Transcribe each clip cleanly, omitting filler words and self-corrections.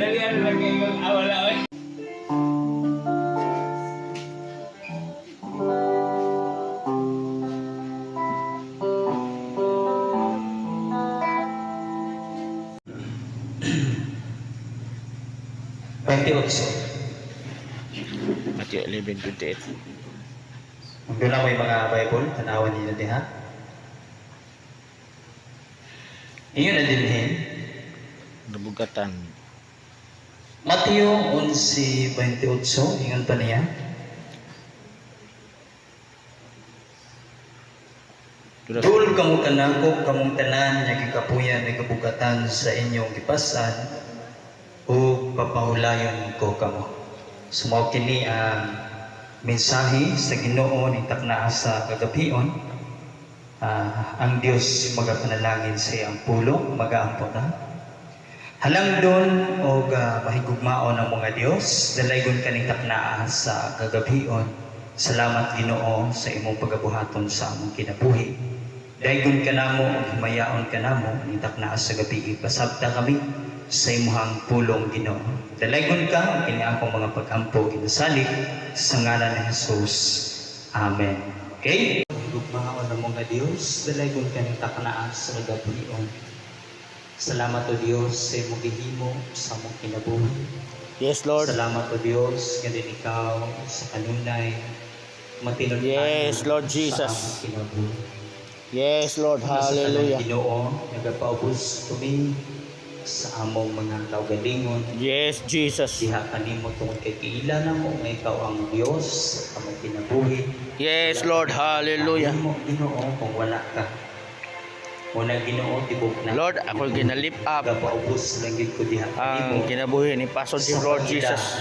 Dalian lagi kong awal-awal. Matthew 11:28. Kung doon lang may mga Bible, tanawan ninyo din ha. Iyon na dinhin. Nabugatan. Mateo 11:28, ingon pa niya. Dul kamo kanako kamong tanan nga gikapuyan ni kabugatan sa inyong gipasan o papahulayon ko kamo. Sumao kini ang mensahe sa Ginoo ni taknaa sa kagabion. Ang Dios magapanalangin sa iyang pulong, magaampo na. Halangdon o mahigugmaon ang mga Dios, dalaygon kaning taknaa sa kagabion. Salamat Ginoo sa imong pagabuhaton sa among kinabuhi. Daygon kanamo ug himayaon kanamo ni taknaa sa gabi. Pasabta kami sa imong pulong Ginoo. Dalaygon ka kini akong mga pag-ampo ginasalig sa ngalan ni Jesus. Amen. Okay? Gugmaon ang mga Dios, dalaygon kaning taknaa sa kagabion. Salamat o Dios sa imong gihimo sa among kinabuhi. Yes, Lord. Salamat o Dios nga din ikaw sa kanunay matinod. Yes, Lord Jesus. Sa among kinabuhi. Yes, Lord. Hallelujah. Ginoo, nagapaubos kami sa among mga kaugalingon. Yes, Jesus. Diha kanimo tungod kay kiila na mo nga ikaw ang Dios sa among kinabuhi. Yes, Lord. Hallelujah. Kanimo Ginoo kung wala ka. Muna Ginoo tibok na. Lord, ako ginalip up nagapaubos lang gid ko diha ang kanimo. kinabuhi ni Pastor Jim, Lord Jesus.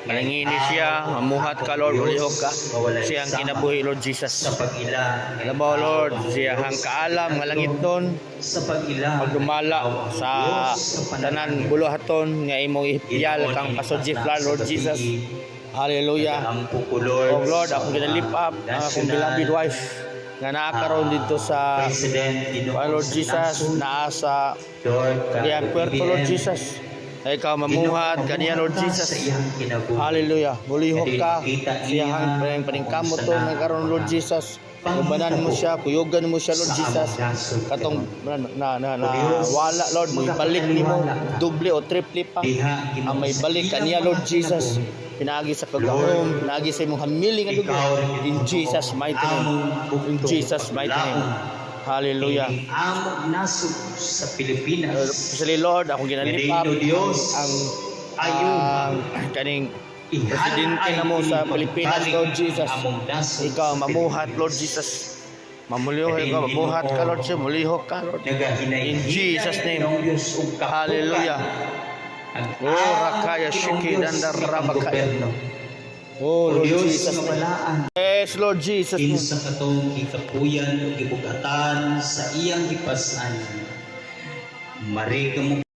Manangini siya, mamuhat ka, Lord, ulihok ka. Siyang kinabuhi, Lord Jesus. Sa pag-ila, Labaw, Lord, siyang kaalam, nga langit ton, sa pag-ila, pagdumala sa tanan buluhaton, nga imong ihipiyal kang Pastor Jim, Lord Jesus. Hallelujah. Oh Lord, ako ginalip up ang akong beloved wife nga naakaroon dito sa Lord Jesus, naa sa Rian Puerto, Lord Jesus. Ikaw mamuhat kaniya, Lord Jesus. Hallelujah. Bulihok ka siyang paningkamot to nagkaroon, Lord Jesus. Ubanan mo siya, kuyugan mo siya, Lord Jesus. Katong wala, Lord, may balik nimo doble o triple pa. Ang may balik kaniya, Lord Jesus. Pinagi sa kagahom, pinagi sa imong hamiling nga lugar. In Jesus mighty name. In Jesus mighty name. Hallelujah. Ang nasod sa Pilipinas. Especially Lord, ako ginalip up ang kaning presidente na mo sa Pilipinas, Lord Jesus. Ikaw mamuhat, Lord Jesus. Mamulihok ka, mamuhat ka, Lord Jesus. Mulihok ka, Lord. In Jesus name. Hallelujah. Oh, rakaya shiki danda rabakaya. Oh, Lord Jesus. Yes, Lord Jesus. Kinsa katong gikapuyan o gibugatan sa iyang gipasan. Mari kamo